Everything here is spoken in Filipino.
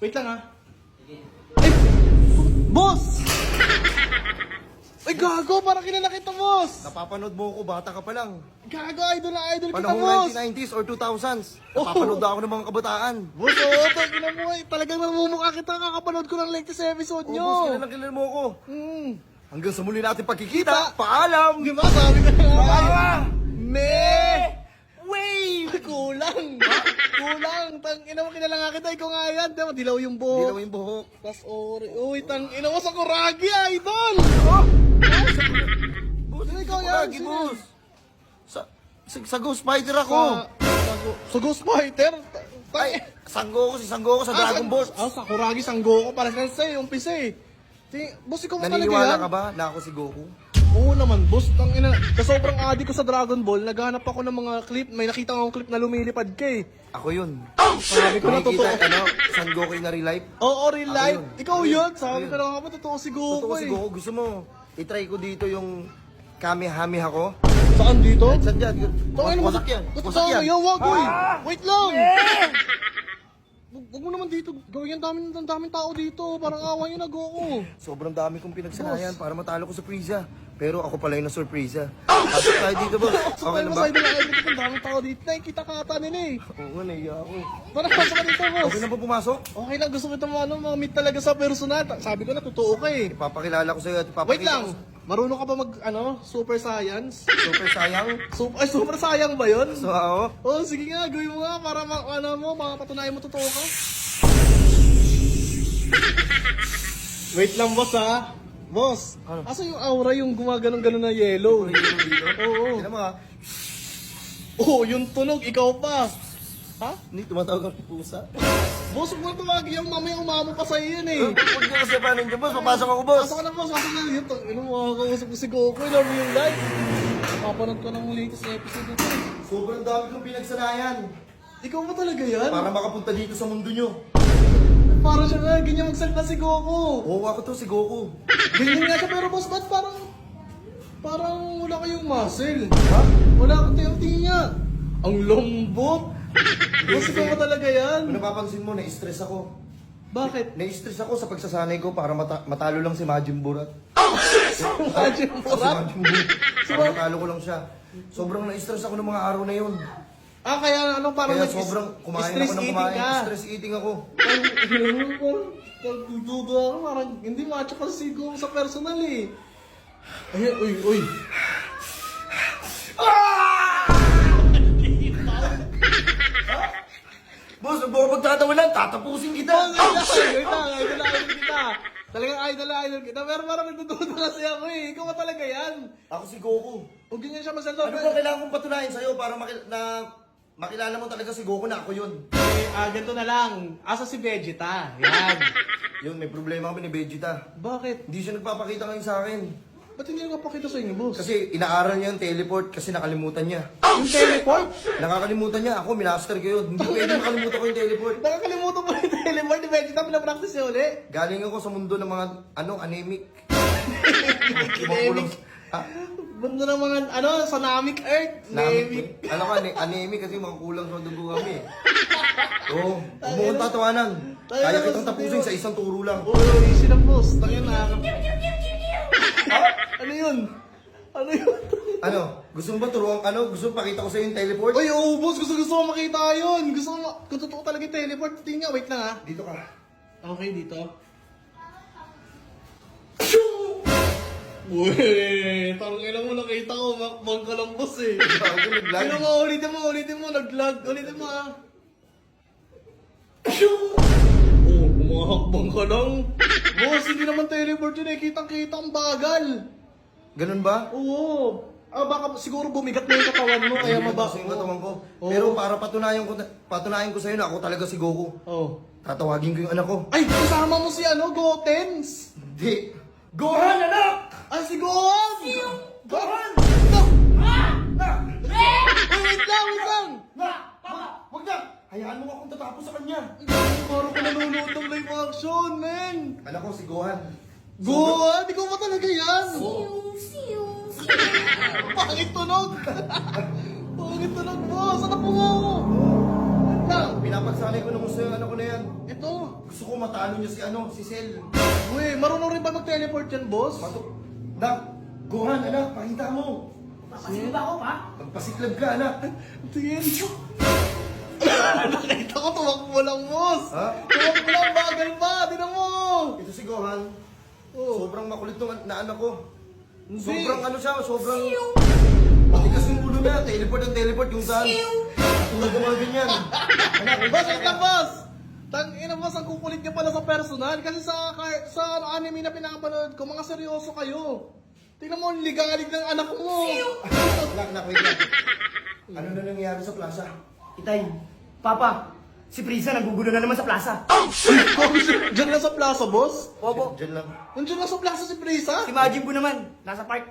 Wait lang ha. Ay! Boss! Ay, gago! Parang kilala kita, boss! Napapanood mo ako, bata ka pa lang. Gago! Idol na idol kita, Panahong boss! 1990s or 2000s. Napapanood ako ng mga kabataan. Boss, oo, tangina mo eh. Talagang namumukha kita kakapanood ko ng latest episode Oo, nyo. boss, kilala mo ako. Hmm. Hanggang sa muli natin pagkikita. Paalam! Di ba? Sabi ko na nga. Paalam! Wave! Kulang! Kulang! Tangina mo, kilala nga kita. Ikaw nga yan. Diba? Dilaw yung buhok. Dilaw yung buhok. Tas ori. Uy, tangina mo sa Kuragi, idol! Oh! Boss, Sino hindi ikaw ko yan? lagi, Sino? boss. Sa Ghost Fighter ako. Sa Ghost Fighter? Ay, si Sanggo ko sa Dragon Ball. Sa Kuragi, Sanggoko. Para sa'yo, umpisa eh. Boss, ikaw mo talaga yan? Naniniwala ka ba na ako si Goku? Oo naman, boss. Tangina, sa sobrang addict ko sa Dragon Ball, naghanap ako ng mga clip. May nakita akong clip na lumilipad ka eh. Ako yun. Sabi ko na totoo. Nakikita, San Goku yung na-real life? Oo, real Ako life. yun. Ikaw Ako yun. yun. Sabi Ako ko na nga ba, totoo si Goku Totoo si eh. Goku. Gusto mo, itry ko dito yung Kamehameha ko? Saan dito? Saan dyan? Tangina mo, Wasak yan. Ba't Wasak tama yan. yan? Wag, uy. Wait lang. Huwag mo naman dito. Gawin ang daming tao dito. Parang awan yun na Goku. Sobrang dami kong pinagsanayan para matalo ko sa Frieza. Pero ako pala yung na-surpresa. Pasok tayo dito, boss. Okay lang ba? Sa idol na idol ko, ang daming tao dito. Nakikita ka ata nila eh. Oo nga, naiya ako. Parang pasok ka dito, boss. Okay na ba pumasok? Okay lang, gusto kita ma-meet talaga sa personal. Sabi ko na, totoo ka eh. Ipapakilala ko sa'yo at ipapakita Wait lang, ko. marunong ka ba super science? Super sayang. Super sayang ba yun? So, ako. Oh, sige nga, gawin mo nga para mapatunayan mo totoo ka. Wait lang, boss ha. Boss, Ano? asa yung aura yung gumaganon-ganon na yellow? Oo. Tignan mo ha. Oh, yung tunog, ikaw pa. Ha? Hindi tumatawag ang pusa. Boss, huwag mo tumagi yung mamaya umamo pa sa'yo yun eh. Huwag niyo kasi paano dyan, boss. Papasok ako, boss. Pasok ka na, boss. Pasok na. Yun, makakausap ko si Goku. Love you life. Napapanood ko ng latest episode ito. Sobrang dami kong pinagsanayan Ikaw ba talaga yan? para makapunta dito sa mundo nyo. Parang siya nga, ganyan magsalita si Goku. Oo, ako to, si Goku. Ganyan nga siya, pero boss, ba't parang wala kayong muscle? Ha? Wala kang tayo nga. Ang lambot. Boss, ikaw ba talaga yan? Kung napapansin mo, na-stress ako. Bakit? Na-stress ako sa pagsasanay ko para matalo lang si Majin Burat. Imagine mo, Si Rat. Majin Burat. Para matalo ko lang siya. Sobrang na-stress ako ng mga araw na yun. Kaya ano, parang Kaya sobrang kumain ako ng kumain. Stress eating ako. Nagdududa ako, parang hindi macho kasi si Goku sa personal eh. Ay, uy. Boss, huwag mo ako magtatawanan. Tatapusin kita. Idol kita. Talagang idol kita. Pero parang nagdududa kasi ako eh. Ikaw ka talaga yan. Ako si Goku. Huwag ganyan siya masalita. Ano ba kailangan kong patunayan sa'yo para makilala mo talaga si Goku na ako yun? Ganito na lang. Asa si Vegeta? Yan. Yun, may problema kami ni Vegeta. Bakit? Hindi siya nagpapakita ngayon sa akin. Ba't hindi nagpapakita sa inyo, boss? Kasi inaaral niya yung teleport kasi nakalimutan niya. Yung teleport? Nakakalimutan niya. Ako, minaster ko yun. Hindi pwede makalimutan ko yung teleport. Nakakalimutan mo yung teleport ni Vegeta. Pinapractice niya uli. Galing ako sa mundo ng mga, anemic. Anemic. Ha? Banda ng mga, Sanamic Earth. Namic. Ano ka, anemic kasi mga kulang sa dugo kami. Oo, huwag mo kong tatawanan. Kaya kitang tapusin sa isang turo lang. Oo, easy lang, boss. Tangin na. Ano yun? Ano yun? Ano? Gusto mo ba turuan, gusto mo pakita ko sa'yo yung teleport? Uy, oo, boss. Gusto ko makita yun. Gusto ko, kung totoo talaga yung teleport. Tingnan, wait lang ha. Dito ka. Okay, dito. Uy, parang ilang mo nakita ko, makbang ka lang, boss eh. Bago nag-lag. Sino mo, ulitin mo, nag-lag. Ulitin mo ha. Oh, kumakakbang ka lang. Boss, hindi naman teleport yun eh. Kitang-kita ang bagal. Ganun ba? Oo. Baka siguro bumigat na yung katawan mo, kaya Kasi yung katawan ko. Oo. Pero para patunayan ko sa'yo na ako talaga si Goku. Oh. Tatawagin ko yung anak ko. Ay, kasama mo si Gotens. Hindi. Gohan, anak! Si Gohan! Gohan! Wait lang! Wag na! Hayaan mo akong tatapos sa kanya. Parang ka nanonood ng live action, men! Anak ko si Gohan. Gohan! Ikaw ba talaga yan? Pangit tunog! Pangit tunog mo! Saan na po ako? Wait lang! pinapagsanay ko ng gusto yung ano ko na yan. Ito. Gusto ko matalo niya si Cel. Uy, marunong rin ba mag-teleport yan, boss? Nak, Gohan, anak, pakita mo. Papasin ba ako, pa? Magpasiklab ka, anak. Tingin. Nakita ko, tumakbo lang, boss. Ha? Tumakbo lang, bagal pa. Tinan mo. Ito si Gohan. Oh. Sobrang makulit nung na anak ko. Hindi. Sobrang ano siya, sobrang... Matigas yung ulo niya, teleport yung saan. Tulad ng mga ganyan. Anak, Boss, wait lang, boss. Tangina, boss, ang kukulit niya pala sa personal. Kasi sa anime na pinapanood ko, mga seryoso kayo. Tingnan mo, ang ligalig ng anak mo. anak, wait lang. Ano na nangyayari sa plaza? Itay, Papa, si Frieza nagugulo na naman sa plaza. Diyan lang sa plaza, boss? Opo, Diyan lang. Nandiyan lang sa plaza si Prisa? si Majin Buu naman, nasa park.